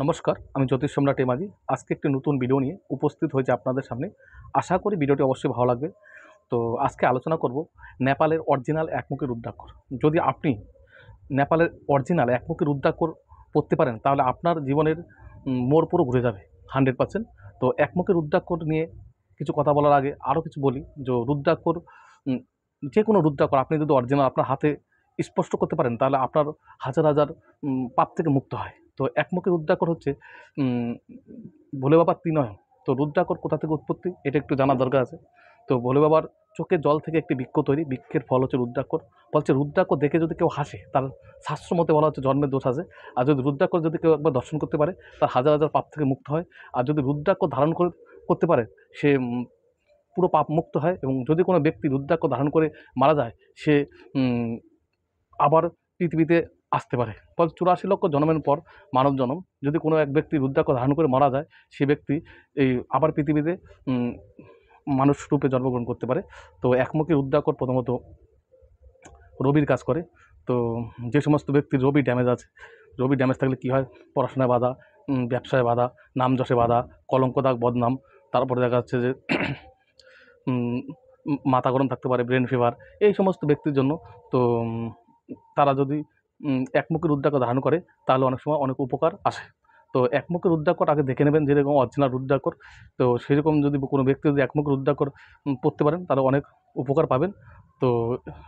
নমস্কার, আমি জ্যোতিষ সম্রাট এমাজি। আজকে একটি নতুন ভিডিও নিয়ে উপস্থিত হয়েছে আপনাদের সামনে। আশা করি ভিডিওটি অবশ্যই ভালো লাগবে। তো আজকে আলোচনা করব নেপালের অরিজিনাল একমুখী রুদ্রাক্ষর। যদি আপনি নেপালের অরিজিনাল একমুখী রুদ্রাক্ষর পড়তে পারেন তাহলে আপনার জীবনের মোড় পুরো ঘুরে যাবে 100%। তো একমুখী রুদ্রাক্ষর নিয়ে কিছু কথা বলার আগে আরও কিছু বলি যে রুদ্রাক্ষর, উম, যে কোনো রুদ্রাক্ষর আপনি যদি অরিজিনাল আপনার হাতে স্পষ্ট করতে পারেন তাহলে আপনার হাজার হাজার পাপ থেকে মুক্ত হয়। তো একমুখী রুদ্রাক্ষর হচ্ছে উম, ভোলে বাবার ত্রিনয়ন। তো রুদ্রাক্ষর কোথা থেকে উৎপত্তি এটা একটু জানার দরকার আছে। তো ভোলে বাবার চোখের জল থেকে একটি বৃক্ষ তৈরি, বৃক্ষের ফল হচ্ছে রুদ্রাক্ষর। বলছে রুদ্রাক্ষর দেখে যদি কেউ হাসে তার শাস্ত্র মতে বলা হচ্ছে জন্মের দোষ আছে। আর যদি রুদ্রাক্ষর যদি কেউ একবার দর্শন করতে পারে তার হাজার হাজার পাপ থেকে মুক্ত হয়। আর যদি রুদ্রাক্ষর ধারণ করতে পারে সে পুরো পাপ মুক্ত হয়। এবং যদি কোনো ব্যক্তি রুদ্রাক্ষ ধারণ করে মারা যায় সে উম, আবার পৃথিবীতে আসতে পারে। ফলে 84 লক্ষ জন্মের পর মানব জন্ম, যদি কোনো এক ব্যক্তি রুদ্রাক্ষ ধারণ করে মারা যায় সে ব্যক্তি এই আবার পৃথিবীতে উম, মানুষ রূপে জন্মগ্রহণ করতে পারে। তো একমুখী রুদ্রাক্ষর প্রথমত রবির কাজ করে। তো যে সমস্ত ব্যক্তির রবি ড্যামেজ আছে, রবি ড্যামেজ থাকলে কী হয়, পড়াশোনায় বাধা, ব্যবসায় বাধা, নাম যশে বাধা, কলঙ্ক দাগ বদনাম, তারপরে দেখা যাচ্ছে যে উম, মাথা গরম থাকতে পারে, ব্রেন ফিভার, এই সমস্ত ব্যক্তির জন্য। তো তারা যদি একমুখী রুদ্রাক্ষ ধারণ করে তাহলে অনেক সময় অনেক উপকার আসে। তো একমুখী রুদ্রাক্ষর আগে দেখে নেবেন যেরকম অরিজিনাল রুদ্রাক্ষর। তো সেরকম যদি কোনো ব্যক্তি যদি একমুখী রুদ্রাক্ষর পড়তে পারেন তাহলে অনেক উপকার পাবেন। তো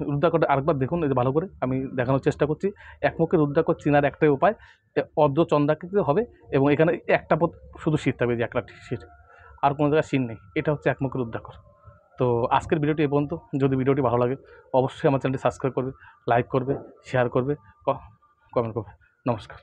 রুদ্রাক্ষরটা আরেকবার দেখুন, এই যে ভালো করে আমি দেখানোর চেষ্টা করছি। একমুখী রুদ্রাক্ষর চেনার একটাই উপায়, অর্ধচন্দ্রাকৃতি হবে এবং এখানে একটা পথ শুধু শীত থাকবে, যে একটা শীত, আর কোনো জায়গায় সিন নেই। এটা হচ্ছে একমুখী রুদ্রাক্ষর। তো আজকের ভিডিওটি এই পর্যন্ত। যদি ভিডিওটি ভালো লাগে অবশ্যই আমার চ্যানেলটি সাবস্ক্রাইব করবে, লাইক করবে, শেয়ার করবে, কমেন্ট করবে। নমস্কার।